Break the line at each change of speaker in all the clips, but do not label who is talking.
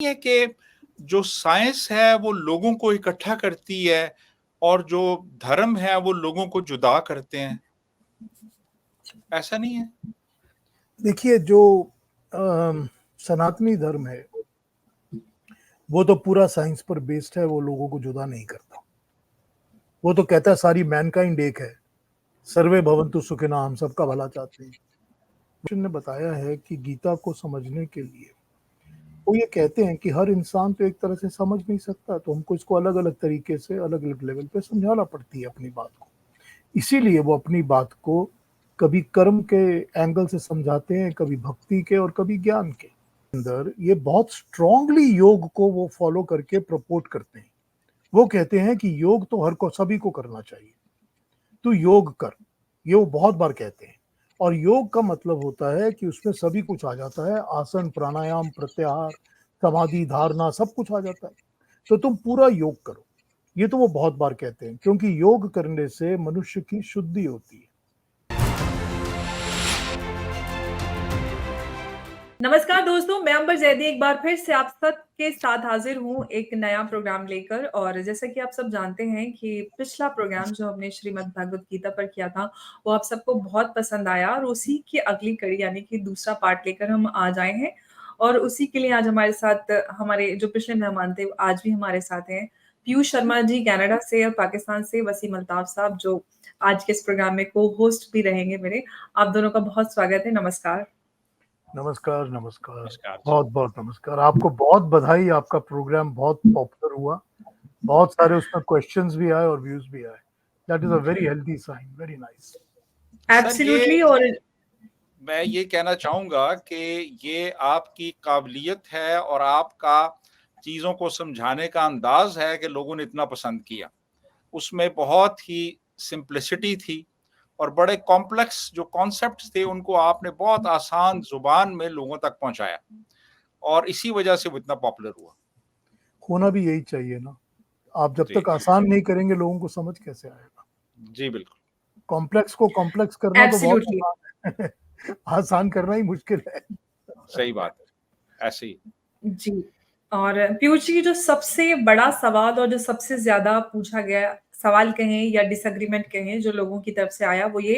है कि जो साइंस है वो लोगों को इकट्ठा करती है और जो धर्म है वो लोगों को जुदा करते हैं, ऐसा नहीं है?
देखिए, जो सनातनी धर्म है वो तो पूरा साइंस पर बेस्ड है, वो लोगों को जुदा नहीं करता। वो तो कहता है सारी मैनकाइंड एक है, सर्वे भवन्तु सुखिनः, हम सबका भला चाहते हैं। कृष्ण ने बताया है कि गीता को समझने के लिए वो ये कहते हैं कि हर इंसान तो एक तरह से समझ नहीं सकता, तो हमको इसको अलग अलग तरीके से अलग अलग लेवल पे समझाना पड़ती है अपनी बात को। इसीलिए वो अपनी बात को कभी कर्म के एंगल से समझाते हैं, कभी भक्ति के और कभी ज्ञान के अंदर। ये बहुत स्ट्रांगली योग को वो फॉलो करके प्रपोट करते हैं। वो कहते हैं कि योग तो हर को सभी को करना चाहिए, तू योग कर, ये वो बहुत बार कहते हैं। और योग का मतलब होता है कि उसमें सभी कुछ आ जाता है, आसन, प्राणायाम, प्रत्याहार, समाधि, धारणा, सब कुछ आ जाता है। तो तुम पूरा योग करो, ये तो वो बहुत बार कहते हैं, क्योंकि योग करने से मनुष्य की शुद्धि होती है।
नमस्कार दोस्तों, मैं अंबर जैदी एक बार फिर से आप सबके साथ हाजिर हूँ एक नया प्रोग्राम लेकर। और जैसा कि आप सब जानते हैं कि पिछला प्रोग्राम जो हमने श्रीमद् भगवत गीता पर किया था वो आप सबको बहुत पसंद आया, और उसी की अगली कड़ी यानी कि दूसरा पार्ट लेकर हम आज आए हैं। और उसी के लिए आज हमारे साथ हमारे जो पिछले मेहमान थे वो आज भी हमारे साथ हैं। पीयूष शर्मा जी कनाडा से और पाकिस्तान से वसीम अल्ताफ साहब जो आज के इस प्रोग्राम में को होस्ट भी रहेंगे मेरे। आप दोनों का बहुत स्वागत है। नमस्कार।
नमस्कार नमस्कार,
नमस्कार जी।
बहुत बहुत नमस्कार। आपको बहुत बधाई, आपका प्रोग्राम बहुत पॉपुलर हुआ, बहुत सारे उसमें क्वेश्चंस भी आए और व्यूज भी आए। That is a very healthy sign, very nice.
Sir
absolutely. और
मैं ये कहना चाहूंगा कि ये आपकी काबिलियत है और आपका चीजों को समझाने का अंदाज है कि लोगों ने इतना पसंद किया। उसमें बहुत ही सिंप्लिसिटी थी और बड़े कॉम्प्लेक्स जो कॉन्सेप्ट्स थे उनको आपने बहुत आसान जुबान में लोगों तक पहुंचाया और इसी वजह से वो इतना पॉपुलर हुआ।
होना भी यही चाहिए ना। आप जब
जी
तक आसान नहीं करेंगे लोगों को समझ कैसे आएगा।
जी बिल्कुल।
कॉम्प्लेक्स को कॉम्प्लेक्स करना तो बहुत
एब्सोल्युटली
आसान है आसान करना ही मुश्किल है।
सही बात है, ऐसे ही।
जी। और पीयूष जी, जो सबसे बड़ा सवाल और जो सबसे ज्यादा पूछा गया सवाल कहें या डिसएग्रीमेंट कहें जो लोगों की तरफ से आया वो ये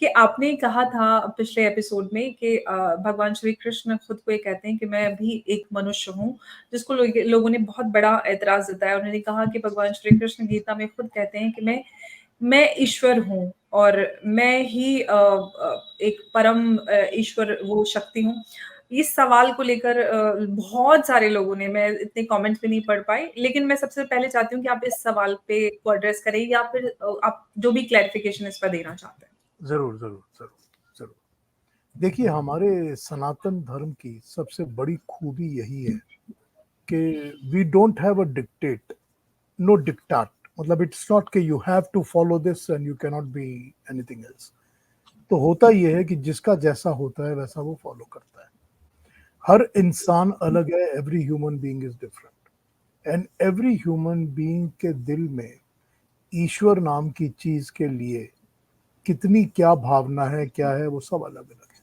कि आपने कहा था पिछले एपिसोड में कि भगवान श्री कृष्ण खुद को ये कहते हैं कि मैं भी एक मनुष्य हूँ, जिसको लोगों ने बहुत बड़ा ऐतराज जताया। उन्होंने कहा कि भगवान श्री कृष्ण गीता में खुद कहते हैं कि मैं ईश्वर हूँ और मैं ही एक परम ईश्वर वो शक्ति हूँ। इस सवाल को लेकर बहुत सारे लोगों ने, मैं इतने कमेंट्स भी नहीं पढ़ पाई, लेकिन मैं सबसे पहले चाहती हूँ कि आप इस सवाल पे को एड्रेस करें या फिर आप जो भी क्लैरिफिकेशन इस पर देना चाहते हैं।
जरूर जरूर जरूर जरूर। देखिए, हमारे सनातन धर्म की सबसे बड़ी खूबी यही है कि we don't have a dictate, no diktat. मतलब इट्स नॉट कि you have to follow this and you can not be anything else. तो होता ये है कि जिसका जैसा होता है वैसा वो फॉलो करता है। हर इंसान अलग है, every human being is different, and every human being के दिल में ईश्वर नाम की चीज के लिए कितनी क्या भावना है, क्या है, वो सब अलग अलग है।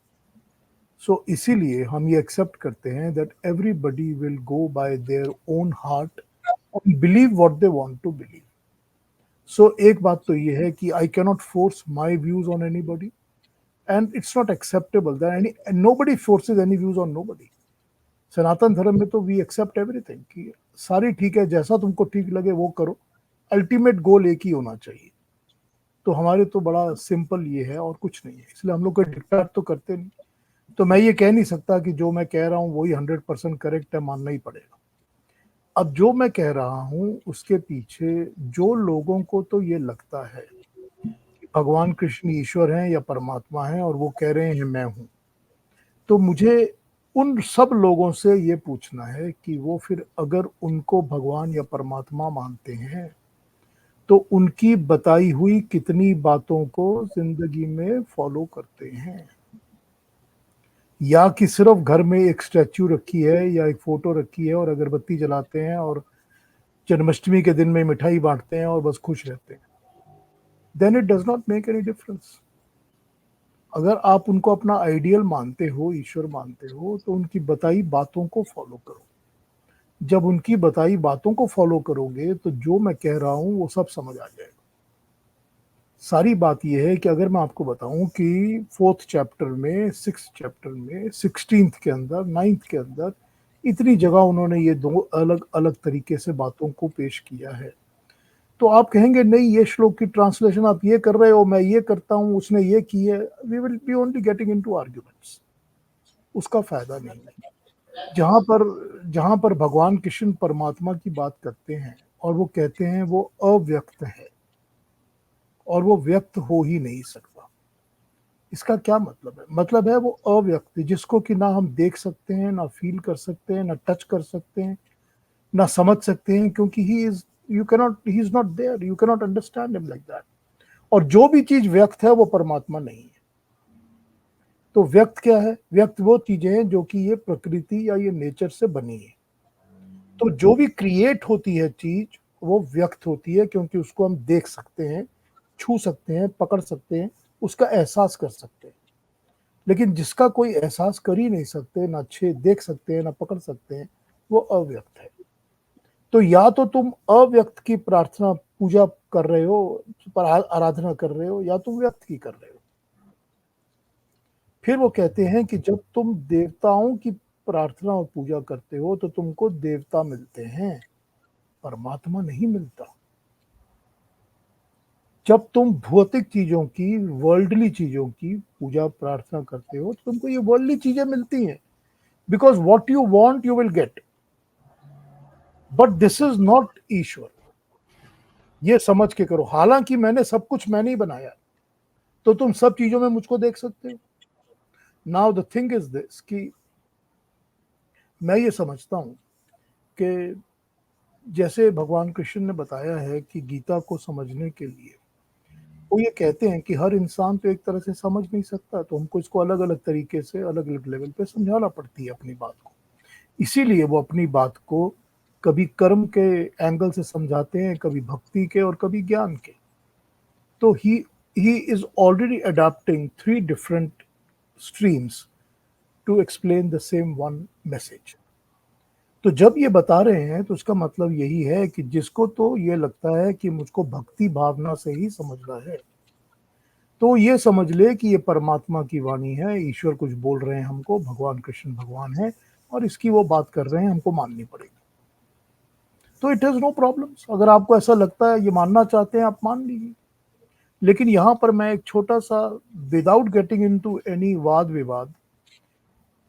सो इसीलिए हम ये एक्सेप्ट करते हैं that everybody will go bye their own heart and believe what they want to believe. So एक बात तो ये है कि I cannot force my views on anybody, and it's not acceptable that nobody forces any views on nobody. सनातन धर्म में तो we accept everything कि सारी ठीक है, जैसा तुमको ठीक लगे वो करो, अल्टीमेट गोल एक ही होना चाहिए। तो हमारे तो बड़ा सिंपल ये है और कुछ नहीं है, इसलिए हम लोग कोई डिक्टेट तो करते नहीं। तो मैं ये कह नहीं सकता कि जो मैं कह रहा हूँ वही 100% करेक्ट है, मानना ही पड़ेगा। अब जो मैं कह रहा हूं उसके पीछे जो लोगों को तो ये लगता है कि भगवान कृष्ण ईश्वर हैं या परमात्मा हैं और वो कह रहे हैं मैं हूं, तो मुझे उन सब लोगों से ये पूछना है कि वो फिर अगर उनको भगवान या परमात्मा मानते हैं तो उनकी बताई हुई कितनी बातों को जिंदगी में फॉलो करते हैं, या कि सिर्फ घर में एक स्टैच्यू रखी है या एक फोटो रखी है और अगरबत्ती जलाते हैं और जन्माष्टमी के दिन में मिठाई बांटते हैं और बस खुश रहते हैं। Then it does not make any difference. अगर आप उनको अपना आइडियल मानते हो, ईश्वर मानते हो, तो उनकी बताई बातों को फॉलो करो। जब उनकी बताई बातों को फॉलो करोगे तो जो मैं कह रहा हूं वो सब समझ आ जाएगा। सारी बात यह है कि अगर मैं आपको बताऊं कि 4th चैप्टर में, 6th चैप्टर में, 16th के अंदर, 9th के अंदर इतनी जगह उन्होंने ये दो अलग अलग तरीके से बातों को पेश किया है, तो आप कहेंगे नहीं ये श्लोक की ट्रांसलेशन आप ये कर रहे हो, मैं ये करता हूं, उसने ये की है। We will be only getting into arguments, उसका फायदा नहीं है। जहां पर भगवान कृष्ण परमात्मा की बात करते हैं और वो कहते हैं वो अव्यक्त है और वो व्यक्त हो ही नहीं सकता, इसका क्या मतलब है? मतलब है वो अव्यक्त, जिसको कि ना हम देख सकते हैं, ना फील कर सकते हैं, ना टच कर सकते हैं, ना समझ सकते हैं, क्योंकि he is not there, you cannot understand him like that. और जो भी चीज व्यक्त है वो परमात्मा नहीं है। तो व्यक्त क्या है? व्यक्त वो चीजें हैं जो कि ये प्रकृति या ये नेचर से बनी है। तो जो भी क्रिएट होती है चीज वो व्यक्त होती है, क्योंकि उसको हम देख सकते हैं, छू सकते हैं, पकड़ सकते हैं, उसका एहसास कर सकते हैं। लेकिन जिसका कोई एहसास कर ही नहीं सकते, ना छे देख सकते हैं, ना पकड़ सकते हैं, वो अव्यक्त है। तो या तो तुम अव्यक्त की प्रार्थना पूजा कर रहे हो, पर आराधना कर रहे हो, या तुम व्यक्त की कर रहे हो। फिर वो कहते हैं कि जब तुम देवताओं की प्रार्थना और पूजा करते हो तो तुमको देवता मिलते हैं, परमात्मा नहीं मिलता। जब तुम भौतिक चीजों की, वर्ल्डली चीजों की पूजा प्रार्थना करते हो तो तुमको ये वर्ल्डली चीजें मिलती हैं, because what you want you will get, but this is not ईश्वर। ये समझ के करो, हालांकि मैंने सब कुछ मैंने ही बनाया, तो तुम सब चीजों में मुझको देख सकते हो। Now the thing is this कि मैं ये समझता हूं कि जैसे भगवान कृष्ण ने बताया है कि गीता को समझने के लिए वो ये कहते हैं कि हर इंसान तो एक तरह से समझ नहीं सकता, तो हमको इसको अलग अलग तरीके से अलग अलग लेवल पे समझाना पड़ती है अपनी बात को। इसीलिए वो अपनी बात को कभी कर्म के एंगल से समझाते हैं, कभी भक्ति के और कभी ज्ञान के। तो he is already adopting 3 different streams to explain the same one message. तो जब ये बता रहे हैं तो उसका मतलब यही है कि जिसको तो ये लगता है कि मुझको भक्ति भावना से ही समझना है, तो ये समझ ले कि ये परमात्मा की वाणी है, ईश्वर कुछ बोल रहे हैं हमको, भगवान कृष्ण भगवान है और इसकी वो बात कर रहे हैं, हमको माननी पड़ेगी। तो इट हैज नो प्रॉब्लम्स। अगर आपको ऐसा लगता है, ये मानना चाहते हैं, आप मान लीजिए। लेकिन यहां पर मैं एक छोटा सा, विदाउट गेटिंग इनटू एनी वाद विवाद,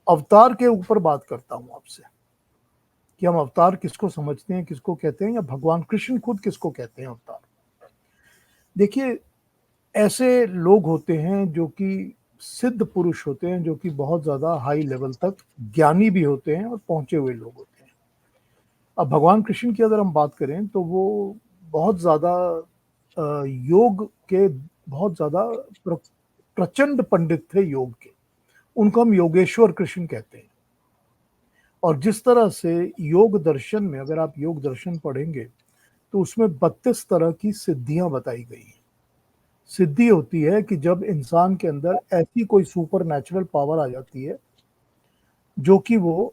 अवतार के ऊपर बात करता हूं आपसे कि हम अवतार किसको समझते हैं, किसको कहते हैं, या भगवान कृष्ण खुद किसको कहते हैं अवतार। देखिए, ऐसे लोग होते हैं जो कि सिद्ध पुरुष होते हैं, जो कि बहुत ज्यादा हाई लेवल तक ज्ञानी भी होते हैं और पहुंचे हुए लोग होते हैं। अब भगवान कृष्ण की अगर हम बात करें तो वो बहुत ज्यादा योग के बहुत ज्यादा प्रचंड पंडित थे योग के। उनको हम योगेश्वर कृष्ण कहते हैं। और जिस तरह से योग दर्शन में, अगर आप योग दर्शन पढ़ेंगे तो उसमें 32 तरह की सिद्धियां बताई गई हैं। सिद्धि होती है कि जब इंसान के अंदर ऐसी कोई सुपर नेचुरल पावर आ जाती है जो कि वो,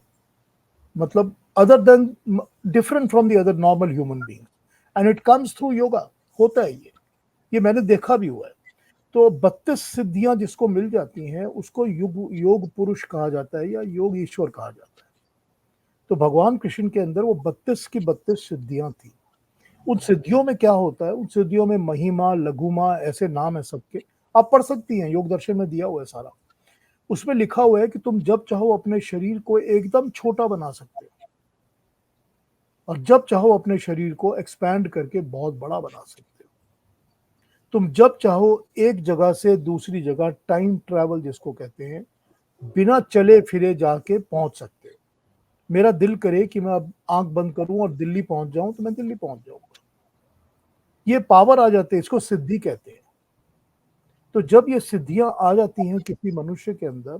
मतलब other than, different from the other normal human being, and it comes through yoga. होता है ये मैंने देखा भी हुआ है। तो 32 सिद्धियां जिसको मिल जाती हैं उसको योग पुरुष कहा जाता है या योग ईश्वर कहा जाता है। तो भगवान कृष्ण के अंदर वो 32 की 32 सिद्धियां थी। उन सिद्धियों में क्या होता है? उन सिद्धियों में महिमा, लघुमा, ऐसे नाम है सबके, आप पढ़ सकती हैं, योग दर्शन में दिया हुआ है सारा। उसमें लिखा हुआ है कि तुम जब चाहो अपने शरीर को एकदम छोटा बना सकते हो और जब चाहो अपने शरीर को एक्सपैंड करके बहुत बड़ा बना सकते हो। तुम जब चाहो एक जगह से दूसरी जगह, टाइम ट्रैवल जिसको कहते हैं, बिना चले फिरे जाके पहुंच सकते हो। मेरा दिल करे कि मैं अब आंख बंद करूं और दिल्ली पहुंच जाऊं तो मैं दिल्ली पहुंच जाऊंगा। ये पावर आ जाते हैं, इसको सिद्धि कहते हैं। तो जब ये सिद्धियां आ जाती हैं किसी मनुष्य के अंदर,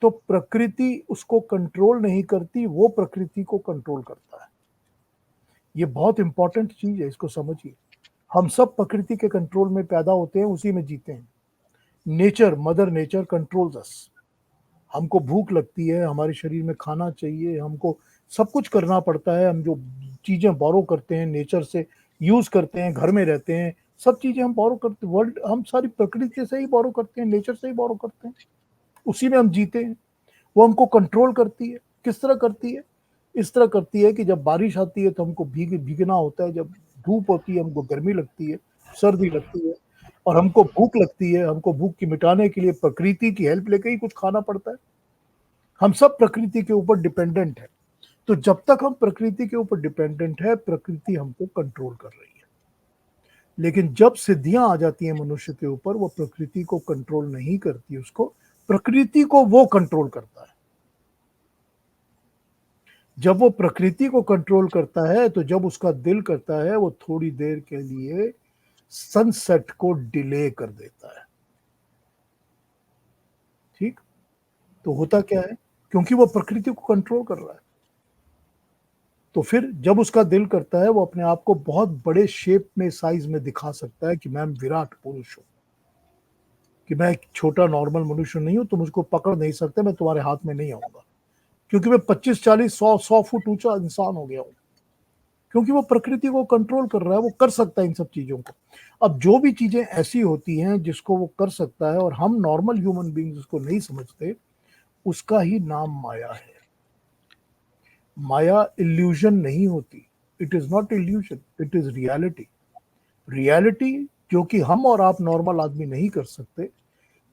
तो प्रकृति उसको कंट्रोल नहीं करती, वो प्रकृति को कंट्रोल करता है। ये बहुत इंपॉर्टेंट चीज है, इसको समझिए। हम सब प्रकृति के कंट्रोल में पैदा होते हैं, उसी में जीते हैं। नेचर, मदर नेचर कंट्रोल्स अस। हमको भूख लगती है, हमारे शरीर में खाना चाहिए, हमको सब कुछ करना पड़ता है। हम जो चीजें बोरो करते हैं नेचर से, यूज करते हैं, घर में रहते हैं, सब चीजें हम बोरो करते हैं, वर्ल्ड हम सारी प्रकृति से ही बोरो करते हैं, नेचर से ही बोरो करते हैं, उसी में हम जीते हैं। वो हमको कंट्रोल करती है। किस तरह करती है? इस तरह करती है कि जब बारिश आती है तो हमको भीगना होता है, जब धूप होती है हमको गर्मी लगती है, सर्दी लगती है, और हमको भूख लगती है। हमको भूख की मिटाने के लिए प्रकृति की हेल्प लेके ही कुछ खाना पड़ता है। हम सब प्रकृति के ऊपर डिपेंडेंट है। तो जब तक हम प्रकृति के ऊपर डिपेंडेंट है, प्रकृति हमको कंट्रोल कर रही है। लेकिन जब सिद्धियां आ जाती हैं मनुष्य के ऊपर, वो प्रकृति को कंट्रोल नहीं करती, उसको प्रकृति को वो कंट्रोल करता है। जब वो प्रकृति को कंट्रोल करता है तो जब उसका दिल करता है वो थोड़ी देर के लिए सनसेट को डिले कर देता है। ठीक? तो होता क्या है? क्योंकि वो प्रकृति को कंट्रोल कर रहा है, तो फिर जब उसका दिल करता है वो अपने आप को बहुत बड़े शेप में, साइज में दिखा सकता है कि मैं विराट पुरुष हूं, कि मैं एक छोटा नॉर्मल मनुष्य नहीं हूं, तुम मुझको पकड़ नहीं सकते, मैं तुम्हारे हाथ में नहीं आऊंगा, क्योंकि मैं 25, 40, 100 फुट ऊंचा इंसान हो गया हूं। क्योंकि वो प्रकृति को कंट्रोल कर रहा है, वो कर सकता है इन सब चीजों को। अब जो भी चीजें ऐसी होती हैं जिसको वो कर सकता है और हम नॉर्मल ह्यूमन बींग्स उसको नहीं समझते, उसका ही नाम माया है। माया इल्यूजन नहीं होती, it is not illusion, it is reality. Reality जो कि हम और आप नॉर्मल आदमी नहीं कर सकते,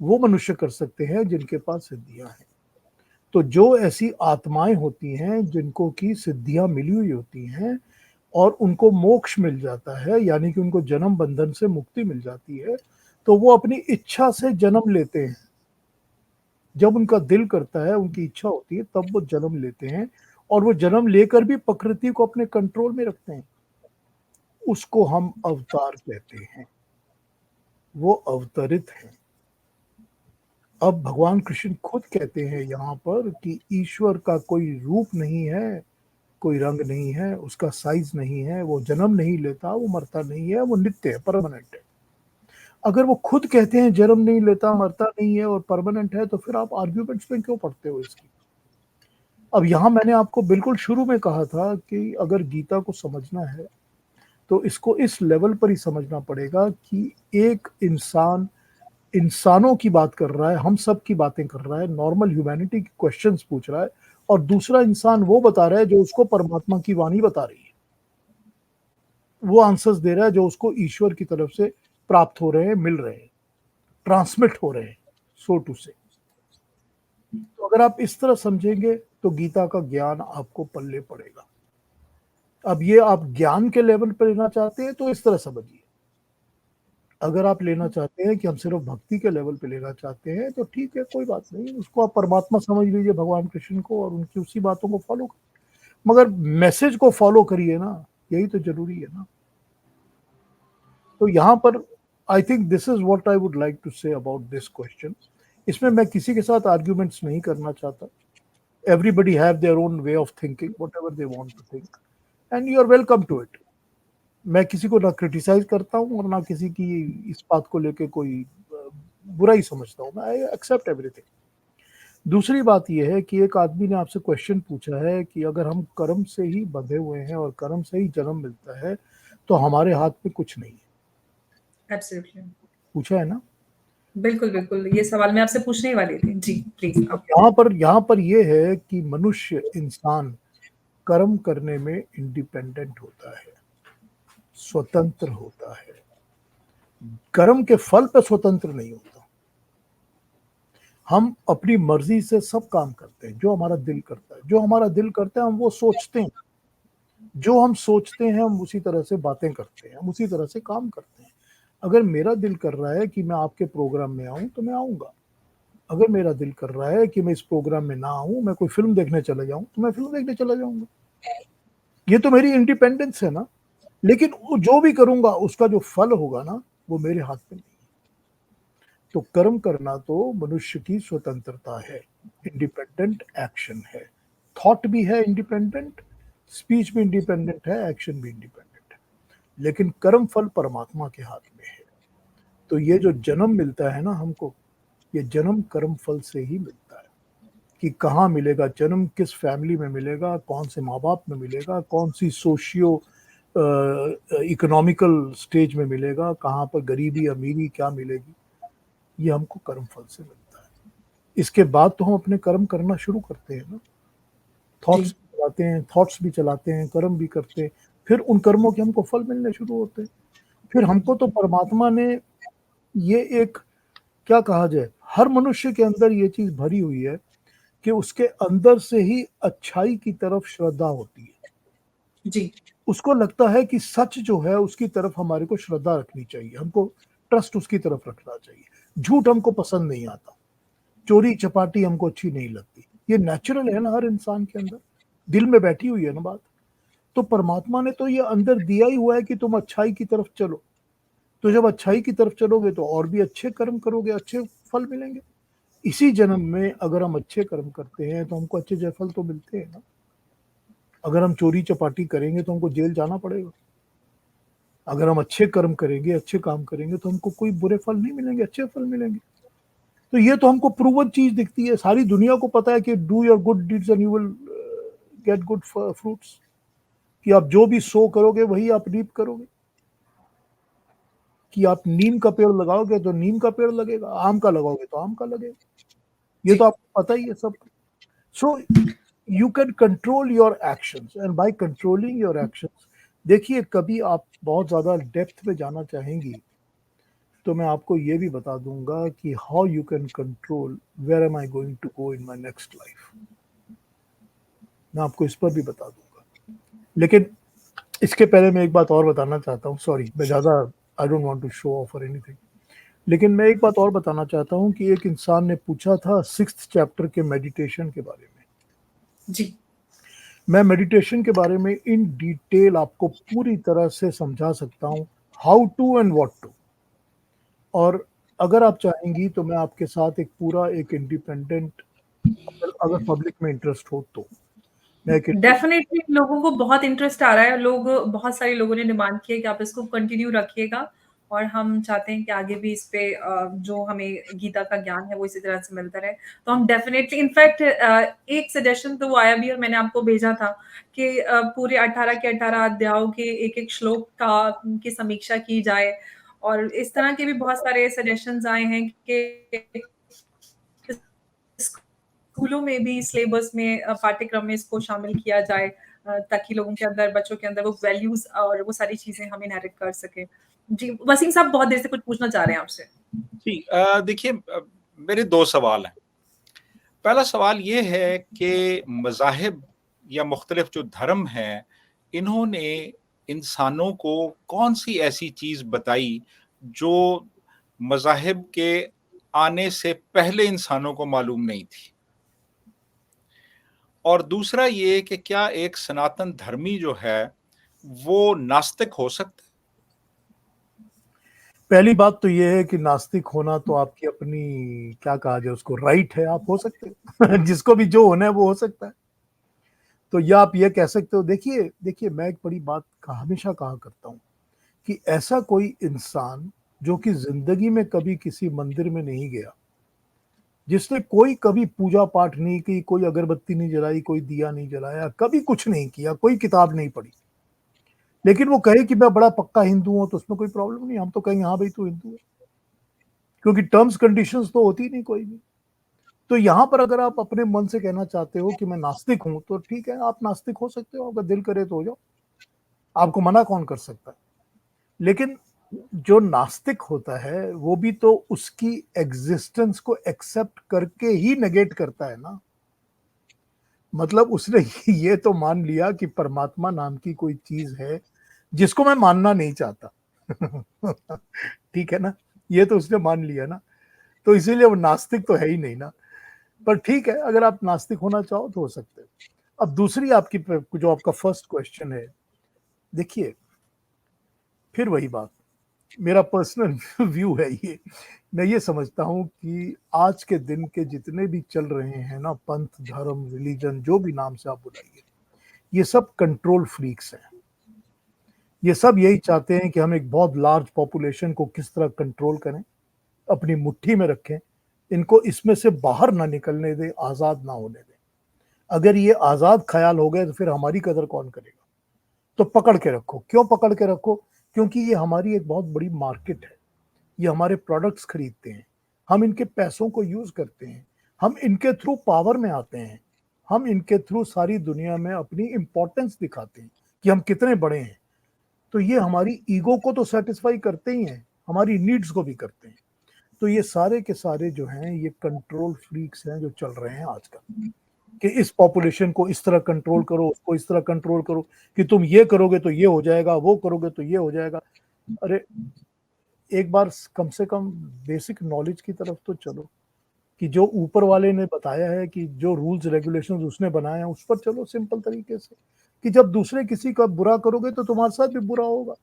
वो मनुष्य कर सकते हैं जिनके पास सिद्धियां हैं। तो जो ऐसी आत्माएं होती हैं जिनको की सिद्धियां मिली हुई होती हैं और उनको मोक्ष मिल जाता है, यानी कि उनको जन्म बंधन से मुक्ति मिल जाती है, तो वो अपनी इच्छा से जन्म लेते हैं। जब उनका दिल करता है, उनकी इच्छा होती है, तब वो जन्म लेते हैं, और वो जन्म लेकर भी प्रकृति को अपने कंट्रोल में रखते हैं। उसको हम अवतार कहते हैं, वो अवतरित है। अब भगवान कृष्ण खुद कहते हैं यहाँ पर कि ईश्वर का कोई रूप नहीं है, कोई रंग नहीं है, उसका साइज नहीं है, वो जन्म नहीं लेता, वो मरता नहीं है, वो नित्य है, परमानेंट है। अगर वो खुद कहते हैं जन्म नहीं लेता, मरता नहीं है और परमानेंट है, तो फिर आप आर्ग्यूमेंट्स में क्यों पढ़ते हो इसकी? अब यहाँ मैंने आपको बिल्कुल शुरू में कहा था कि अगर गीता को समझना है तो इसको इस लेवल पर ही समझना पड़ेगा कि एक इंसान इंसानों की बात कर रहा है, हम सब की बातें कर रहा है, नॉर्मल ह्यूमैनिटी के क्वेश्चंस पूछ रहा है, और दूसरा इंसान वो बता रहा है जो उसको परमात्मा की वाणी बता रही है, वो आंसर्स दे रहा है जो उसको ईश्वर की तरफ से प्राप्त हो रहे हैं, मिल रहे हैं, ट्रांसमिट हो रहे हैं, सो टू से। तो अगर आप इस तरह समझेंगे तो गीता का ज्ञान आपको पल्ले पड़ेगा। अब ये आप ज्ञान के लेवल पर लेना चाहते हैं तो इस तरह समझिए। अगर आप लेना चाहते हैं कि हम सिर्फ भक्ति के लेवल पे लेना चाहते हैं तो ठीक है, कोई बात नहीं, उसको आप परमात्मा समझ लीजिए, भगवान कृष्ण को, और उनकी उसी बातों को फॉलो करिए, मगर मैसेज को फॉलो करिए ना, यही तो जरूरी है ना। तो यहाँ पर I think this is what I would like to say about this question. इसमें मैं किसी के साथ आर्ग्यूमेंट्स नहीं करना चाहता। Everybody have their own way of thinking, whatever they want to think, and you are welcome to it. मैं किसी को ना क्रिटिसाइज करता हूँ और ना किसी की इस बात को लेके कोई बुराई समझता हूँ। मैं आई एक्सेप्ट एवरीथिंग। दूसरी बात यह है कि एक आदमी ने आपसे क्वेश्चन पूछा है कि अगर हम कर्म से ही बंधे हुए हैं और कर्म से ही जन्म मिलता है तो हमारे हाथ में कुछ नहीं है।
एब्सोल्युटली।
पूछा है ना?
बिल्कुल, बिल्कुल। ये सवाल मैं आपसे पूछने ही वाली थी। जी, प्लीज़
अब
आप
यहाँ पर यह है कि मनुष्य, इंसान कर्म करने में इंडिपेंडेंट होता है, स्वतंत्र होता है, कर्म के फल पे स्वतंत्र नहीं होता। हम अपनी मर्जी से सब काम करते हैं, जो हमारा दिल करता है, जो हमारा दिल करता है हम वो सोचते हैं, जो हम सोचते हैं हम उसी तरह से बातें करते हैं, हम उसी तरह से काम करते हैं। अगर मेरा दिल कर रहा है कि मैं आपके प्रोग्राम में आऊं तो मैं आऊंगा। अगर मेरा दिल कर रहा है कि मैं इस प्रोग्राम में ना आऊं, मैं कोई फिल्म देखने चला जाऊं, तो मैं फिल्म देखने चला जाऊंगा। ये तो मेरी इंडिपेंडेंस है ना। लेकिन जो भी करूंगा उसका जो फल होगा ना, वो मेरे हाथ में नहीं। तो कर्म करना तो मनुष्य की स्वतंत्रता है, इंडिपेंडेंट एक्शन है। थॉट भी है इंडिपेंडेंट, स्पीच भी इंडिपेंडेंट है, एक्शन भी इंडिपेंडेंट है, लेकिन कर्म फल परमात्मा के हाथ में है। तो ये जो जन्म मिलता है ना हमको, ये जन्म कर्म फल से ही मिलता है। कि कहाँ मिलेगा जन्म, किस फैमिली में मिलेगा, कौन से माँ बाप में मिलेगा, कौन सी सोशियो इकोनॉमिकल स्टेज में मिलेगा, कहाँ पर गरीबी अमीरी क्या मिलेगी, ये हमको कर्म फल से मिलता है। इसके बाद तो हम अपने कर्म करना शुरू करते हैं ना, थॉट्स चलाते हैं, कर्म भी करते हैं, फिर उन कर्मों के हमको फल मिलने शुरू होते हैं। फिर हमको तो परमात्मा ने ये एक, क्या कहा जाए, हर मनुष्य के अंदर ये चीज भरी हुई है कि उसके अंदर से ही अच्छाई की तरफ श्रद्धा होती है।
जी।
उसको लगता है कि सच जो है उसकी तरफ हमारे को श्रद्धा रखनी चाहिए, हमको ट्रस्ट उसकी तरफ रखना चाहिए। झूठ हमको पसंद नहीं आता, चोरी चपाटी हमको अच्छी नहीं लगती, ये नेचुरल है ना हर इंसान के अंदर, दिल में बैठी हुई है ना बात। तो परमात्मा ने तो ये अंदर दिया ही हुआ है कि तुम अच्छाई की तरफ चलो। तो जब अच्छाई की तरफ चलोगे तो और भी अच्छे कर्म करोगे, अच्छे फल मिलेंगे। इसी जन्म में अगर हम अच्छे कर्म करते हैं तो हमको अच्छे फल तो मिलते हैं ना। अगर हम चोरी चपाटी करेंगे तो हमको जेल जाना पड़ेगा। अगर हम अच्छे कर्म करेंगे, अच्छे काम करेंगे तो हमको कोई बुरे फल नहीं मिलेंगे, अच्छे फल मिलेंगे। तो ये तो हमको प्रूवन चीज दिखती है, सारी दुनिया को पता है कि do your good deeds and you will get good fruits, कि आप जो भी सो करोगे वही आप रीप करोगे। कि आप नीम का पेड़ लगाओगे तो नीम का पेड़ लगेगा, आम का लगाओगे तो आम का लगेगा, ये तो आपको पता ही है सब। So you can control your actions, and by controlling your actions, देखिए कभी आप बहुत ज्यादा डेप्थ में जाना चाहेंगी तो मैं आपको ये भी बता दूंगा कि how you can control where am I going to go in my next life, मैं आपको इस पर भी बता दूंगा। लेकिन इसके पहले मैं एक बात और बताना चाहता हूँ, सॉरी मैं ज़्यादा I don't want to show off और एनीथिंग, लेकिन मैं एक बात और बताना चाहता हूँ कि एक इंसान ने पूछा था 6th चैप्टर के मेडिटेशन के बारे में।
जी।
मैं मेडिटेशन के बारे में इन डिटेल आपको पूरी तरह से समझा सकता हूँ, how to and what to. और अगर आप चाहेंगी तो मैं आपके साथ एक पूरा एक इंडिपेंडेंट, अगर पब्लिक में इंटरेस्ट हो तो मैं एक
डेफ़िनेटली लोगों को बहुत इंटरेस्ट आ रहा है। बहुत सारे लोगों ने डिमांड की है कि आप इसको कंटिन्यू रखिएगा और हम चाहते हैं कि आगे भी इस पे जो हमें गीता का ज्ञान है वो इसी तरह से मिलता रहे। तो हम डेफ़िनेटली इनफैक्ट एक सजेशन तो वो आया भी और मैंने आपको भेजा था कि पूरे 18 के 18 अध्यायों के एक-एक श्लोक की समीक्षा की जाए और इस तरह के भी बहुत सारे सजेशंस आए हैं कि स्कूलों में भी सिलेबस में पाठ्यक्रम में इसको शामिल किया जाए ताकि लोगों के अंदर, बच्चों के अंदर वो वैल्यूज़ और वो सारी चीज़ें हम इनहेरिट कर सकें। जी, वसीम साहब बहुत देर से कुछ पूछना चाह रहे हैं आपसे।
जी देखिए मेरे 2 सवाल हैं। पहला सवाल ये है कि मज़ाहिब या मुख्तलिफ जो धर्म हैं, इन्होंने इंसानों को कौन-सी ऐसी चीज़ बताई जो मज़ाहिब के आने से पहले इंसानों को मालूम नहीं थी? और दूसरा ये कि क्या एक सनातन धर्मी जो है, वो नास्तिक हो सकता है?
पहली बात तो ये है कि नास्तिक होना तो आपकी अपनी, क्या कहा जाए उसको, राइट है, आप हो सकते हो जिसको भी जो होना है वो हो सकता है। तो या आप ये कह सकते हो, देखिए देखिए मैं एक बड़ी बात हमेशा कहा करता हूँ कि ऐसा कोई इंसान जो कि जिंदगी में कभी किसी मंदिर में नहीं गया, जिसने कोई कभी पूजा पाठ नहीं की, कोई अगरबत्ती नहीं जलाई, कोई दिया नहीं जलाया, कभी कुछ नहीं किया, कोई किताब नहीं पढ़ी, लेकिन वो कहे कि मैं बड़ा पक्का हिंदू हूं, तो उसमें कोई प्रॉब्लम नहीं, हम तो कहेंगे हाँ भाई तू हिंदू है, क्योंकि टर्म्स कंडीशंस तो होती नहीं कोई भी। तो यहां पर अगर आप अपने मन से कहना चाहते हो कि मैं नास्तिक हूं, तो ठीक है, आप नास्तिक हो सकते हो, अगर दिल करे तो हो जाओ, आपको मना कौन कर सकता है। लेकिन जो नास्तिक होता है वो भी तो उसकी एग्जिस्टेंस को एक्सेप्ट करके ही नेगेट करता है ना। मतलब उसने ये तो मान लिया कि परमात्मा नाम की कोई चीज है जिसको मैं मानना नहीं चाहता ठीक है ना, ये तो उसने मान लिया ना, तो इसीलिए वो नास्तिक तो है ही नहीं ना। पर ठीक है, अगर आप नास्तिक होना चाहो तो हो सकते हो। अब दूसरी आपकी जो आपका फर्स्ट क्वेश्चन है, देखिए फिर वही बात, मेरा पर्सनल व्यू है ये, मैं ये समझता हूँ कि आज के दिन के जितने भी चल रहे हैं ना, पंथ, धर्म, रिलीजन, जो भी नाम से आप बुलाइए, ये सब कंट्रोल फ्रीक्स हैं। ये सब यही चाहते हैं कि हम एक बहुत लार्ज पॉपुलेशन को किस तरह कंट्रोल करें, अपनी मुट्ठी में रखें, इनको इसमें से बाहर ना निकलने दे, आजाद ना होने दे। अगर ये आजाद ख्याल हो गए तो फिर हमारी कदर कौन करेगा? तो पकड़ के रखो। क्यों पकड़ के रखो? क्योंकि ये हमारी एक बहुत बड़ी मार्केट है, ये हमारे प्रोडक्ट्स खरीदते हैं, हम इनके पैसों को यूज करते हैं, हम इनके थ्रू पावर में आते हैं, हम इनके थ्रू सारी दुनिया में अपनी इंपॉर्टेंस दिखाते हैं कि हम कितने बड़े हैं। तो ये हमारी ईगो को तो सेटिस्फाई करते ही हैं, हमारी नीड्स को भी करते हैं। तो ये सारे के सारे जो हैं ये कंट्रोल फ्रीक्स हैं जो चल रहे हैं आजकल, कि इस पॉपुलेशन को इस तरह कंट्रोल करो, उसको इस तरह कंट्रोल करो, कि तुम ये करोगे तो ये हो जाएगा, वो करोगे तो ये हो जाएगा। अरे एक बार कम से कम बेसिक नॉलेज की तरफ तो चलो, कि जो ऊपर वाले ने बताया है, कि जो रूल्स रेगुलेशंस उसने बनाए हैं उस पर चलो सिंपल तरीके से, कि जब दूसरे किसी का बुरा करोगे तो तुम्हारे साथ भी बुरा होगा।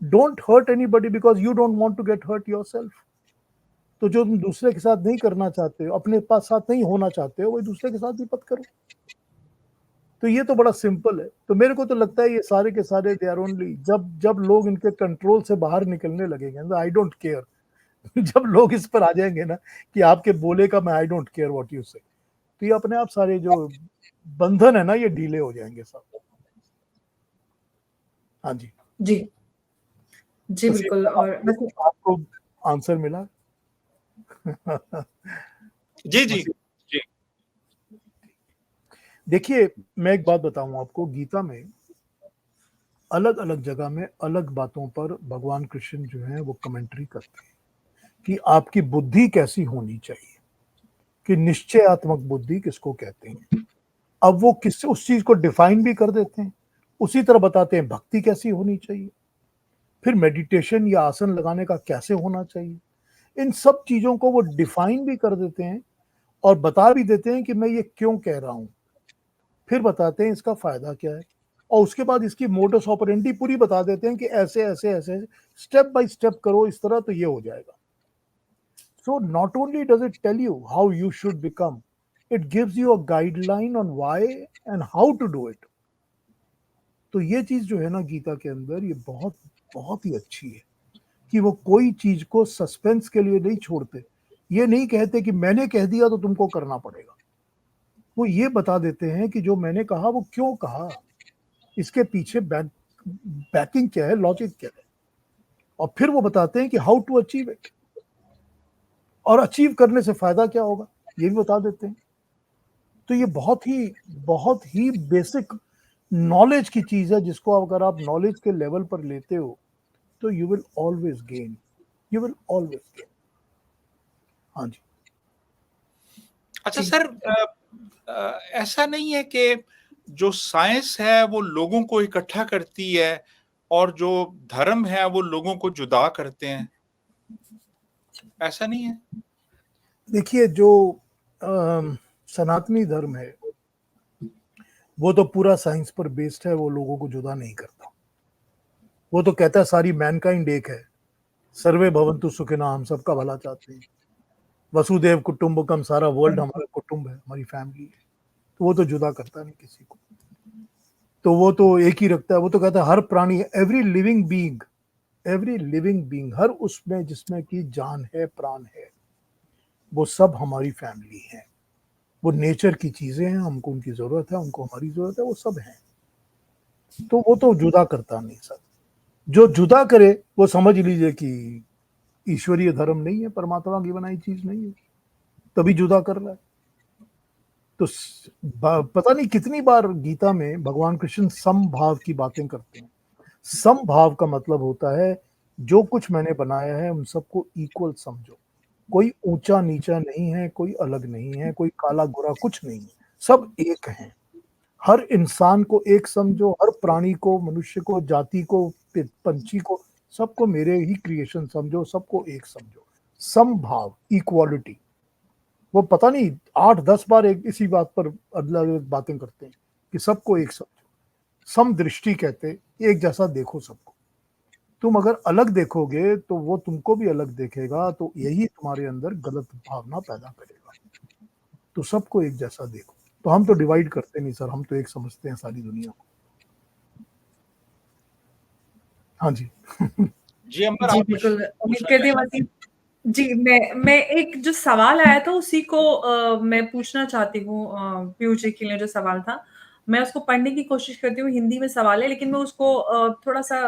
Don't hurt anybody because you don't want to get hurt yourself. तो जो तुम दूसरे के साथ नहीं करना चाहते हो, अपने पास साथ नहीं होना चाहते हो, वही दूसरे के साथ भी मत करो। तो ये तो बड़ा सिंपल है। तो मेरे को तो लगता है ये सारे के सारे दे आर ओनली, जब जब लोग इनके कंट्रोल से बाहर निकलने लगेंगे, आई डोंट केयर जब लोग इस पर आ जाएंगे ना कि आपके बोले का मैं I don't care what you से, तो ये अपने आप सारे जो बंधन है ना ये ढीले हो जाएंगे सब। हाँ जी
जी, जी,
वसीम,
बिल्कुल। और वैसे
आपको आंसर मिला?
जी, जी,
वसीम,
जी।
देखिए मैं एक बात बताऊं आपको, गीता में अलग अलग जगह में अलग बातों पर भगवान कृष्ण जो है वो कमेंट्री करते हैं कि आपकी बुद्धि कैसी होनी चाहिए, कि निश्चयात्मक बुद्धि किसको कहते हैं। अब वो किस उस चीज को डिफाइन भी कर देते हैं, उसी तरह बताते हैं भक्ति कैसी होनी चाहिए, फिर मेडिटेशन या आसन लगाने का कैसे होना चाहिए। इन सब चीजों को वो डिफाइन भी कर देते हैं और बता भी देते हैं कि मैं ये क्यों कह रहा हूं, फिर बताते हैं इसका फायदा क्या है, और उसके बाद इसकी मोडस ऑपरेंडी पूरी बता देते हैं कि ऐसे ऐसे ऐसे स्टेप बाय स्टेप करो इस तरह तो ये हो जाएगा। So not only does it tell you how you should become, it gives you a guideline on why and how to do it. तो ये चीज जो है ना गीता के अंदर ये बहुत बहुत ही अच्छी है, कि वो कोई चीज को सस्पेंस के लिए नहीं छोड़ते। ये नहीं कहते कि मैंने कह दिया तो तुमको करना पड़ेगा। वो ये बता देते हैं कि जो मैंने कहा वो क्यों कहा, इसके पीछे बैकिंग क्या है, लॉजिक क्या है, और फिर वो बताते हैं कि हाउ टू अचीव इट, और अचीव करने से फायदा क्या होगा ये भी बता देते हैं। तो ये बहुत ही बेसिक नॉलेज की चीज है, जिसको अगर आप नॉलेज के लेवल पर लेते हो तो you will always gain, you will always gain. हाँ जी।
अच्छा
जी,
सर, ऐसा नहीं है कि जो साइंस है वो लोगों को इकट्ठा करती है और जो धर्म है वो लोगों को जुदा करते हैं, ऐसा नहीं है?
देखिए जो सनातनी धर्म है वो तो पूरा साइंस पर बेस्ड है, वो लोगों को जुदा नहीं करता। वो तो कहता है सारी मैनकाइंड एक है, सर्वे भवन्तु सुखिनः, हम सबका भला चाहते हैं, वसुदेव कुटुंबकम, सारा वर्ल्ड हमारा कुटुंब है, हमारी फैमिली है। तो वो तो जुदा करता नहीं किसी को, तो वो तो एक ही रखता है। वो तो कहता है हर प्राणी, every living being, every living being, हर उसमें जिसमें की जान है, प्राण है, वो सब हमारी फैमिली है। वो नेचर की चीजें हैं, हमको उनकी जरूरत है, उनको हमारी जरूरत है, वो सब है। तो वो तो जुदा करता नहीं सर। जो जुदा करे वो समझ लीजिए कि ईश्वरीय धर्म नहीं है, परमात्मा की बनाई चीज नहीं है, तभी जुदा कर रहा है। तो पता नहीं कितनी बार गीता में भगवान कृष्ण समभाव की बातें करते हैं। समभाव का मतलब होता है जो कुछ मैंने बनाया है उन सबको इक्वल समझो, कोई ऊंचा नीचा नहीं है, कोई अलग नहीं है, कोई काला गोरा कुछ नहीं है, सब एक हैं। हर इंसान को एक समझो, हर प्राणी को, मनुष्य को, जाति को, पंछी को, सबको मेरे ही क्रिएशन समझो, सबको एक समझो। समभाव, इक्वालिटी। वो पता नहीं 8-10 बार एक इसी बात पर अलग अलग बातें करते हैं कि सबको एक समझो। सम दृष्टि कहते, एक जैसा देखो सबको। तुम अगर अलग देखोगे तो वो तुमको भी अलग देखेगा, तो यही तुम्हारे अंदर गलत भावना पैदा करेगा। तो सबको एक जैसा देखो। तो हम तो डिवाइड करते नहीं सर, हम तो एक समझते हैं सारी दुनिया को। हाँ जी।
जी अंबर,
जी,
आप कुछ
बिल्कुल। उम्मीद
पूछना
करते हैं
चाहेंगे?
वसीम जी, मैं एक जो सवाल आया था उसी को मैं पूछना चाहती हूँ पीयूष जी के लिए जो सवाल था। मैं उसको पढ़ने की कोशिश करती हूँ, हिंदी में सवाल है लेकिन मैं उसको थोड़ा-सा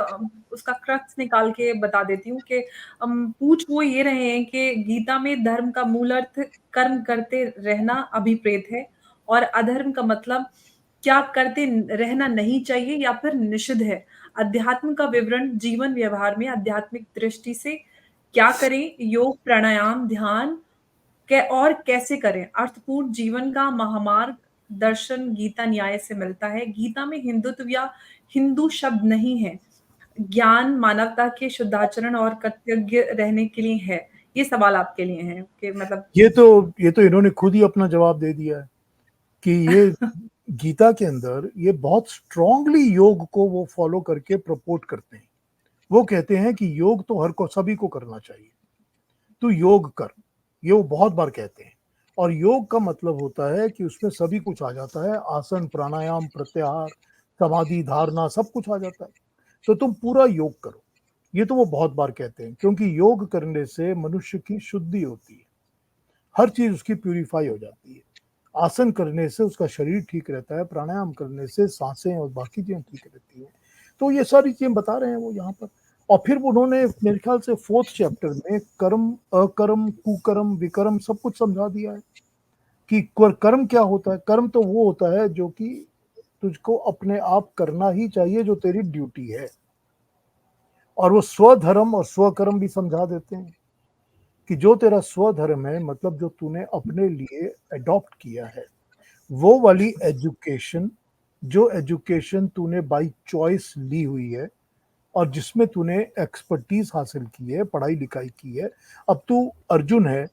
उसका क्रक्स निकाल के बता देती हूँ कि पूछ वो ये रहे हैं कि गीता में धर्म का मूल अर्थ कर्म करते रहना अभिप्रेत है और अधर्म का मतलब क्या करते रहना नहीं चाहिए या फिर निषिद्ध है। अध्यात्म का विवरण जीवन व्यवहार में आध्यात्मिक दृष्टि से क्या करें? योग, प्राणायाम, ध्यान कै और कैसे करें? अर्थपूर्ण जीवन का महामार्ग दर्शन गीता न्याय से मिलता है। गीता में हिंदुत्व या हिंदू शब्द नहीं है। ज्ञान मानवता के शुद्धाचरण और कृतज्ञ रहने के लिए है। ये सवाल आपके लिए है कि मतलब
ये तो इन्होंने खुद ही अपना जवाब दे दिया है कि ये गीता के अंदर ये बहुत स्ट्रांगली योग को वो फॉलो करके प्रपोट करते हैं। वो कहते हैं कि योग तो हर को सभी को करना चाहिए, तू योग कर, ये वो बहुत बार कहते हैं। और योग का मतलब होता है कि उसमें सभी कुछ आ जाता है, आसन, प्राणायाम, प्रत्याहार, समाधि, धारणा, सब कुछ आ जाता है। तो तुम पूरा योग करो, ये तो वो बहुत बार कहते हैं, क्योंकि योग करने से मनुष्य की शुद्धि होती है, हर चीज उसकी प्यूरिफाई हो जाती है। आसन करने से उसका शरीर ठीक रहता है, प्राणायाम करने से सांसें और बाकी चीजें ठीक रहती हैं। तो ये सारी चीजें बता रहे हैं वो यहाँ पर। और फिर उन्होंने मेरे ख्याल से 4th चैप्टर में कर्म, अकर्म, कुकर्म, विकर्म सब कुछ समझा दिया है कि कर्म क्या होता है। कर्म तो वो होता है जो कि तुझको अपने आप करना ही चाहिए, जो तेरी ड्यूटी है। और वो स्वधर्म और स्वकर्म भी समझा देते हैं कि जो तेरा स्वधर्म है, मतलब जो तूने अपने लिए अडॉप्ट किया है, वो वाली एजुकेशन, जो एजुकेशन तूने बाई चॉइस ली हुई है और जिसमें तूने एक्सपर्टीज हासिल की है, पढ़ाई लिखाई की है। अब तू अर्जुन है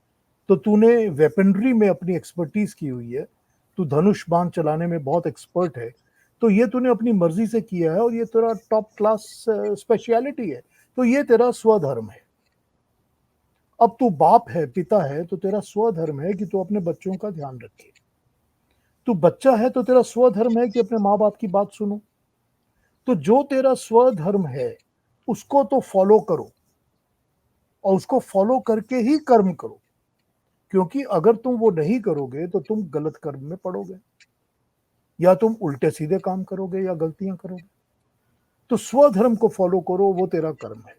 तो तूने वेपनरी में अपनी एक्सपर्टीज की हुई है, तू धनुष बाण चलाने में बहुत एक्सपर्ट है, तो ये तूने अपनी मर्जी से किया है और ये तेरा टॉप क्लास स्पेशलिटी है, तो ये तेरा स्वधर्म है। अब तू बाप है, पिता है, तो तेरा स्वधर्म है कि तू अपने बच्चों का ध्यान रखे। तू बच्चा है तो तेरा स्वधर्म है कि अपने माँ बाप की बात सुनो। तो जो तेरा स्वधर्म है उसको तो फॉलो करो, और उसको फॉलो करके ही कर्म करो, क्योंकि अगर तुम वो नहीं करोगे तो तुम गलत कर्म में पड़ोगे, या तुम उल्टे सीधे काम करोगे या गलतियां करोगे। तो स्वधर्म को फॉलो करो, वो तेरा कर्म है।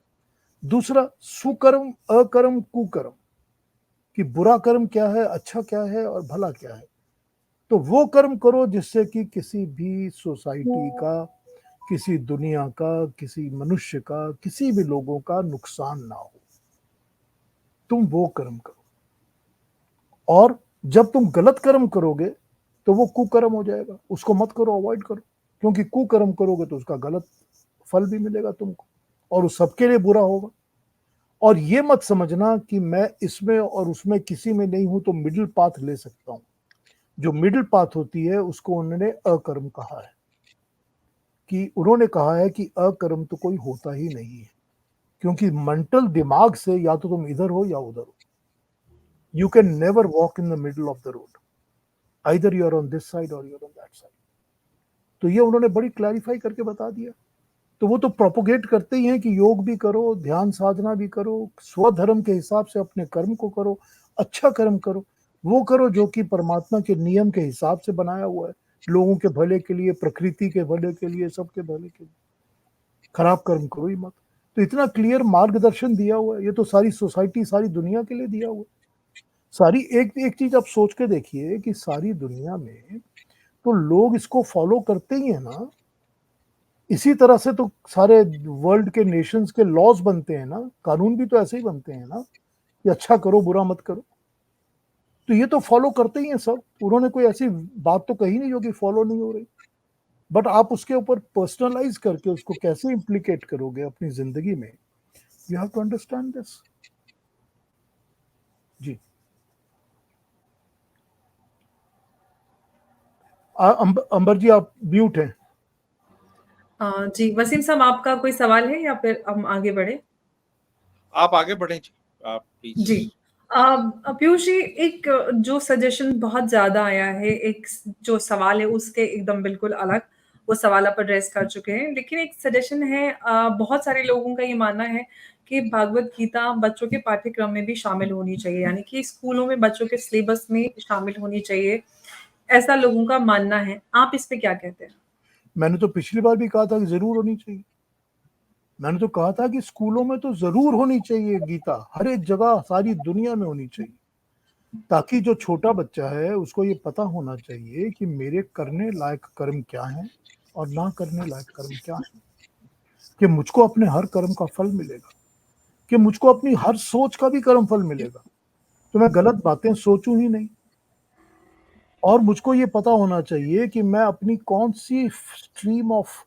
दूसरा, सुकर्म, अकर्म, कुकर्म, कि बुरा कर्म क्या है, अच्छा क्या है और भला क्या है। तो वो कर्म करो जिससे कि किसी भी सोसाइटी का, किसी दुनिया का, किसी मनुष्य का, किसी भी लोगों का नुकसान ना हो, तुम वो कर्म करो। और जब तुम गलत कर्म करोगे तो वो कुकर्म हो जाएगा, उसको मत करो, अवॉइड करो, क्योंकि कुकर्म करोगे तो उसका गलत फल भी मिलेगा तुमको और उस सबके लिए बुरा होगा। और ये मत समझना कि मैं इसमें और उसमें किसी में नहीं हूं तो मिडिल पाथ ले सकता हूं। जो मिडिल पाथ होती है उसको उन्होंने अकर्म कहा है, कि उन्होंने कहा है कि अकर्म तो कोई होता ही नहीं है, क्योंकि मेंटल दिमाग से या तो तुम इधर हो या उधर हो। You can never walk in the middle of the road, either you are on this side or you are on that side. तो ये उन्होंने बड़ी क्लैरिफाई करके बता दिया। तो वो तो प्रोपोगेट करते ही हैं कि योग भी करो, ध्यान साधना भी करो, स्वधर्म के हिसाब से अपने कर्म को करो, अच्छा कर्म करो, वो करो जो कि परमात्मा के नियम के हिसाब से बनाया हुआ है, लोगों के भले के लिए, प्रकृति के भले के लिए, सबके भले के लिए। खराब कर्म करो ही मत। तो इतना क्लियर मार्गदर्शन दिया हुआ है, ये तो सारी सोसाइटी, सारी दुनिया के लिए दिया हुआ है। सारी एक एक चीज आप सोच के देखिए कि सारी दुनिया में तो लोग इसको फॉलो करते ही है ना। इसी तरह से तो सारे वर्ल्ड के नेशंस के लॉज बनते हैं ना, कानून भी तो ऐसे ही बनते हैं ना, कि अच्छा करो, बुरा मत करो। तो ये तो फॉलो करते ही हैं सब, उन्होंने कोई ऐसी बात तो कही नहीं जो कि फॉलो नहीं हो रही। बट आप उसके ऊपर पर्सनलाइज करके उसको कैसे इम्प्लीकेट करोगे अपनी जिंदगी में, you have to understand this. जी, अंबर जी आप म्यूट हैं।
जी, वसीम साहब आपका कोई सवाल है या फिर हम आगे बढ़े?
आप आगे बढ़ें जी, आप प्लीज।
जी। पीयूष जी एक जो सजेशन बहुत ज़्यादा आया है, एक जो सवाल है उसके एकदम बिल्कुल अलग। वो सवाल आप एड्रेस कर चुके हैं। लेकिन एक सजेशन है, बहुत सारे लोगों का ये मानना है कि भागवत गीता बच्चों के पाठ्यक्रम में भी शामिल होनी चाहिए, यानी कि स्कूलों में बच्चों के सिलेबस में शामिल होनी चाहिए, ऐसा लोगों का मानना है। आप इस पे क्या कहते हैं?
मैंने तो पिछली बार भी कहा था कि जरूर होनी चाहिए। मैंने तो कहा था कि स्कूलों में तो जरूर होनी चाहिए गीता, हर एक जगह सारी दुनिया में होनी चाहिए, ताकि जो छोटा बच्चा है उसको ये पता होना चाहिए कि मेरे करने लायक कर्म क्या है और ना करने लायक कर्म क्या है, कि मुझको अपने हर कर्म का फल मिलेगा, कि मुझको अपनी हर सोच का भी कर्म फल मिलेगा, तो मैं गलत बातें सोचूं ही नहीं। और मुझको ये पता होना चाहिए कि मैं अपनी कौन सी stream of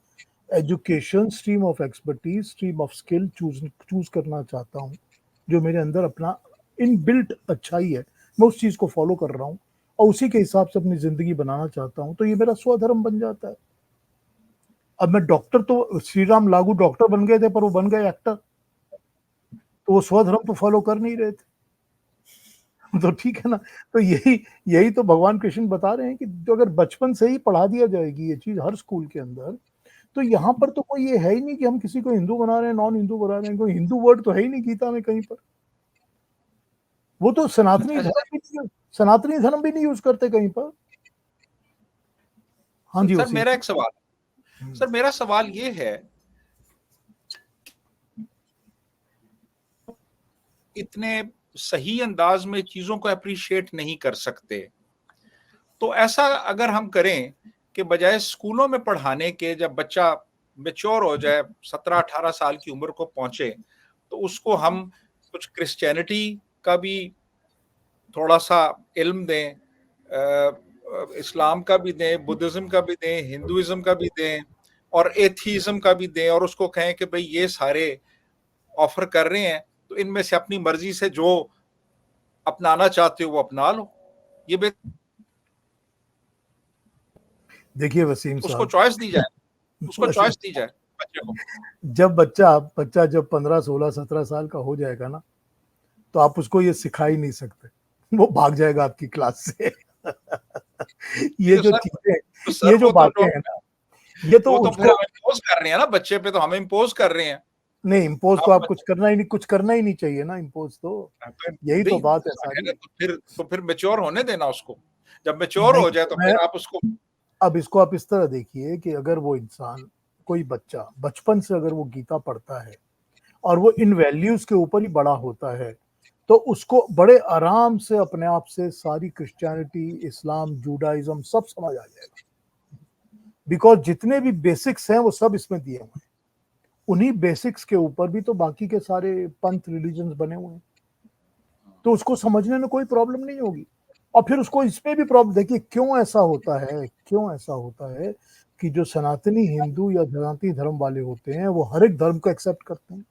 education, stream of expertise, stream of skill choose करना चाहता हूँ, जो मेरे अंदर अपना इनबिल्ट अच्छाई है, मैं उस चीज को फॉलो कर रहा हूँ और उसी के हिसाब से अपनी जिंदगी बनाना चाहता हूँ, तो ये मेरा स्वधर्म बन जाता है। अब मैं डॉक्टर, तो श्री राम लागू डॉक्टर बन गए थे पर वो बन गए एक्टर, तो वो स्वधर्म तो फॉलो कर नहीं रहे थे। तो ठीक है ना, तो यही यही तो भगवान कृष्ण बता रहे हैं कि जो अगर बचपन से ही पढ़ा दिया जाएगी ये चीज हर स्कूल के अंदर, तो यहाँ पर तो कोई ये है ही नहीं कि हम किसी को हिंदू बना रहे हैं, नॉन हिंदू बना रहे हैं, कोई हिंदू वर्ड तो है ही नहीं गीता में कहीं पर। वो तो सनातनी धर्म भी नहीं यूज करते कहीं पर। हाँ जी
सर
वसीम।
मेरा एक सवाल, सर मेरा सवाल ये है, इतने सही अंदाज में चीजों को अप्रिशिएट नहीं कर सकते, तो ऐसा अगर हम करें कि बजाय स्कूलों में पढ़ाने के, जब बच्चा मेच्योर हो जाए, 17-18 साल की उम्र को पहुंचे, तो उसको हम कुछ क्रिश्चियनिटी का भी थोड़ा सा इल्म दें, इस्लाम का भी दें, बुद्धिज्म का भी दें, हिंदुइज्म का भी दें और एथीज्म का भी दें, और उसको कहें कि भाई ये सारे ऑफर कर रहे हैं, तो इनमें से अपनी मर्जी से जो अपनाना चाहते हो वो अपना लो। ये
देखिए वसीम
उसको
साहब,
चॉइस दी जाए, उसको
वसीम,
चॉइस दी जाए बच्चे को।
जब बच्चा जब 15, 16, 17 साल का हो जाएगा ना, तो आप उसको ये सिखा ही नहीं सकते, वो भाग जाएगा आपकी क्लास से। ये
तो
जो
सर,
चीजें,
तो सर
ये जो
वो
बातें हैं ना, ये तो
वो तो फिर
उसको
हम इम्पोज कर रहे हैं ना बच्चे पे, तो हम इम्पोज कर रहे हैं।
नहीं, इम्पोज तो
आप
आप कुछ करना ही नहीं चाहिए ना, इम्पोज तो यही तो
नहीं
बात है
है ना,
सारी।
तो फिर मेच्योर होने देना उसको, जब मेच्योर
नहीं,
हो जाए तो
मैं
फिर आप उसको।
अब इसको आप इस तरह देखिए कि अगर वो इंसान, कोई बच्चा बचपन से अगर वो गीता पढ़ता है और वो इन वैल्यूज के ऊपर ही बड़ा होता है, तो उसको बड़े आराम से अपने आप से सारी क्रिश्चियनिटी, इस्लाम, जूडाइज्म सब समझ आ जाएगा, बिकॉज जितने भी बेसिक्स हैं वो सब इसमें दिए हुए हैं। उन्हीं बेसिक्स के ऊपर भी तो बाकी के सारे पंथ रिलीजन्स बने हुए हैं, तो उसको समझने में कोई प्रॉब्लम नहीं होगी। और फिर उसको इसमें भी प्रॉब्लम, देखिए क्यों ऐसा होता है कि जो सनातनी हिंदू या सनातनी धर्म वाले होते हैं वो हर एक धर्म को एक्सेप्ट करते हैं,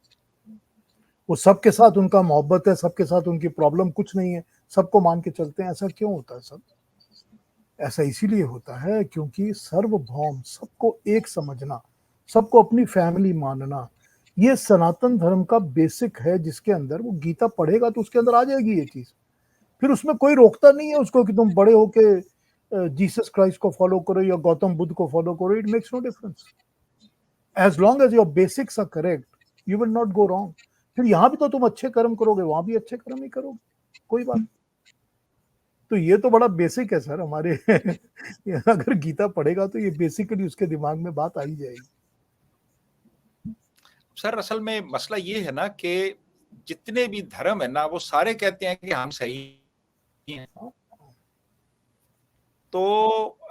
वो सबके साथ उनका मोहब्बत है, सबके साथ उनकी प्रॉब्लम कुछ नहीं है, सबको मान के चलते हैं। ऐसा क्यों होता है सब? ऐसा इसीलिए होता है क्योंकि सर्वभौम, सबको एक समझना, सबको अपनी फैमिली मानना, ये सनातन धर्म का बेसिक है, जिसके अंदर वो गीता पढ़ेगा तो उसके अंदर आ जाएगी ये चीज। फिर उसमें कोई रोकता नहीं है उसको कि तुम बड़े होके जीसस क्राइस्ट को फॉलो करो या गौतम बुद्ध को फॉलो करो, it makes no difference. As long as your basics are correct, you will not go wrong. फिर यहाँ भी तो तुम अच्छे कर्म करोगे, वहां भी अच्छे कर्म ही करोगे, कोई बात। तो ये तो बड़ा बेसिक है सर हमारे। अगर गीता पढ़ेगा तो ये बेसिकली उसके दिमाग में बात आ ही जाएगी।
सर असल में मसला ये है ना कि जितने भी धर्म है ना, वो सारे कहते हैं कि हम सही हैं। तो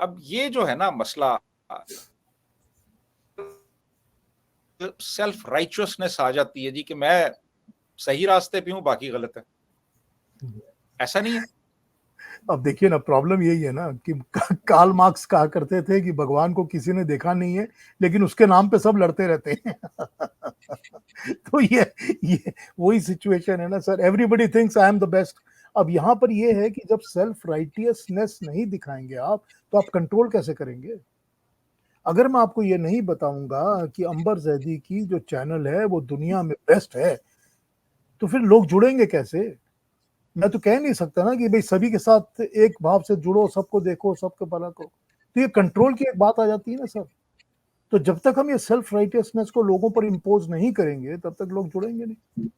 अब ये जो है ना मसला, सेल्फ राइचियसनेस आ जाती है जी कि मैं सही रास्ते पे हूं, बाकी गलत है। ऐसा नहीं है?
अब देखिए ना, प्रॉब्लम यही है ना कि कार्ल मार्क्स कहा करते थे कि भगवान को किसी ने देखा नहीं है, लेकिन उसके नाम पे सब लड़ते रहते हैं। तो ये वही सिचुएशन है ना sir, everybody thinks I am the best. अब यहाँ पर ये है कि जब सेल्फ राइटियसनेस नहीं दिखाएंगे आप, तो आप कंट्रोल कैसे करेंगे? अगर मैं आपको ये नहीं बताऊंगा कि अंबर जैदी की जो चैनल है वो दुनिया में बेस्ट है, तो फिर लोग जुड़ेंगे कैसे? मैं तो कह नहीं सकता ना कि भाई सभी के साथ एक भाव से जुड़ो, सबको देखो, सबको भला करो। तो ये कंट्रोल की एक बात आ जाती है ना सर। तो जब तक हम ये सेल्फ राइटियसनेस को लोगों पर इम्पोज नहीं करेंगे तब तक लोग जुड़ेंगे नहीं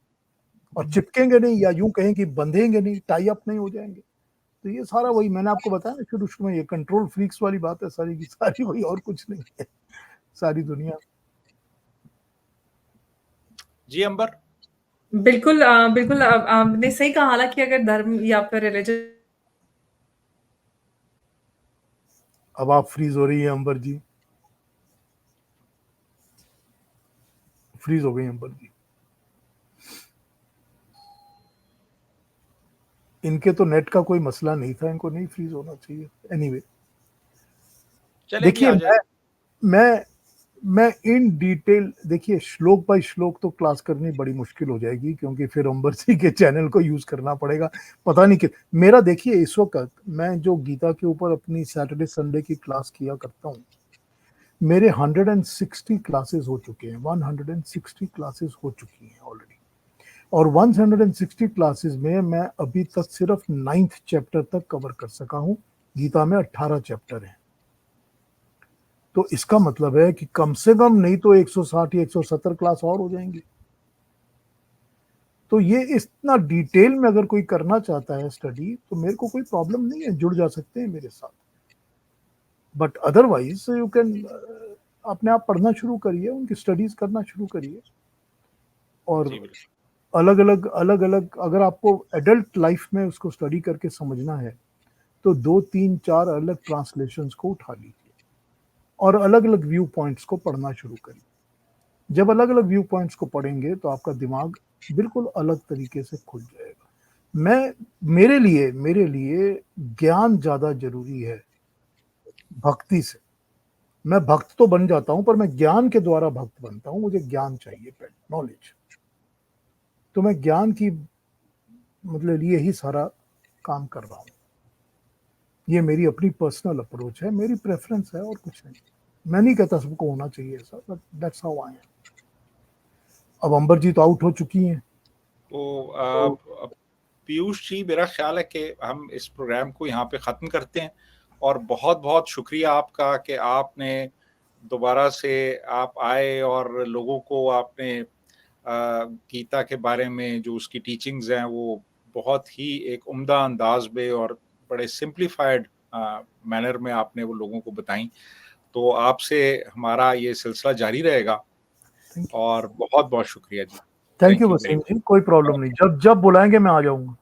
और चिपकेंगे नहीं, या यूं कहें कि बंधेंगे नहीं, टाई अप नहीं हो जाएंगे। तो ये सारा वही मैंने आपको बताया ना शुरू शुरू में, ये कंट्रोल फ्रीक्स वाली बात है सारी की सारी, वही और कुछ नहीं है सारी दुनिया।
जी अंबर।
बिल्कुल बिल्कुल आपने सही कहा, हालाँकि अगर धर्म या फिर रिलिजन
अब आप फ्रीज हो रही है अंबर जी, फ्रीज हो गई अंबर जी। इनके तो नेट का कोई मसला नहीं था, इनको नहीं फ्रीज होना चाहिए। एनीवे
चले जी,
देखिए
आ जाए।
मैं इन डिटेल, देखिए श्लोक बाय श्लोक तो क्लास करनी बड़ी मुश्किल हो जाएगी, क्योंकि फिर अंबर जी के चैनल को यूज करना पड़ेगा। पता नहीं कि मेरा, देखिए इस वक्त मैं जो गीता के ऊपर अपनी सैटरडे संडे की क्लास किया करता हूँ, मेरे 160 क्लासेस हो चुके हैं, 160 क्लासेस हो चुकी हैं ऑलरेडी। और 160 क्लासेस में मैं अभी तक सिर्फ 9th चैप्टर तक कवर कर सका हूँ। गीता में 18 चैप्टर हैं। तो इसका मतलब है कि कम से कम नहीं तो 160 या 170 क्लास और हो जाएंगी। तो ये इतना डिटेल में अगर कोई करना चाहता है स्टडी, तो मेरे को कोई प्रॉब्लम नहीं है, जुड़ जा सकते हैं मेरे साथ। बट अदरवाइज यू कैन अपने आप पढ़ना शुरू करिए, उनकी स्टडीज करना शुरू करिए। और
जी बिल्कुल।
अलग अलग अगर आपको एडल्ट लाइफ में उसको स्टडी करके समझना है, तो 2 3 4 अलग ट्रांसलेशंस को उठा लीजिए और अलग अलग व्यू पॉइंट्स को पढ़ना शुरू करिए। जब अलग अलग व्यू पॉइंट्स को पढ़ेंगे तो आपका दिमाग बिल्कुल अलग तरीके से खुल जाएगा। मेरे लिए ज्ञान ज्यादा जरूरी है भक्ति से। मैं भक्त तो बन जाता हूं, पर मैं ज्ञान के द्वारा भक्त बनता हूं। मुझे ज्ञान चाहिए, नॉलेज। तो मैं ज्ञान की मतलब लिए ही सारा काम कर रहा हूं। ये मेरी अपनी पर्सनल अप्रोच है, मेरी प्रेफरेंस है और कुछ नहीं। मैं नहीं कहता सबको होना चाहिए ऐसा, but that's how I am. अब अंबर जी तो आउट हो चुकी हैं।
तो पीयूष जी, मेरा ख्याल है कि हम इस प्रोग्राम को यहाँ पे ख़त्म करते हैं। और बहुत बहुत शुक्रिया आपका कि आपने दोबारा से आप आए और लोगों को आपने गीता के बारे में जो उसकी टीचिंग्स हैं वो बहुत ही एक उम्दा अंदाज में और बड़े सिंप्लीफाइड मैनर में आपने वो लोगों को बताई। तो आपसे हमारा ये सिलसिला जारी रहेगा। और बहुत बहुत शुक्रिया जी।
Thank you
thank you very
Wasim
much.
जी, कोई प्रॉब्लम नहीं, जब जब बुलाएंगे मैं आ जाऊंगा।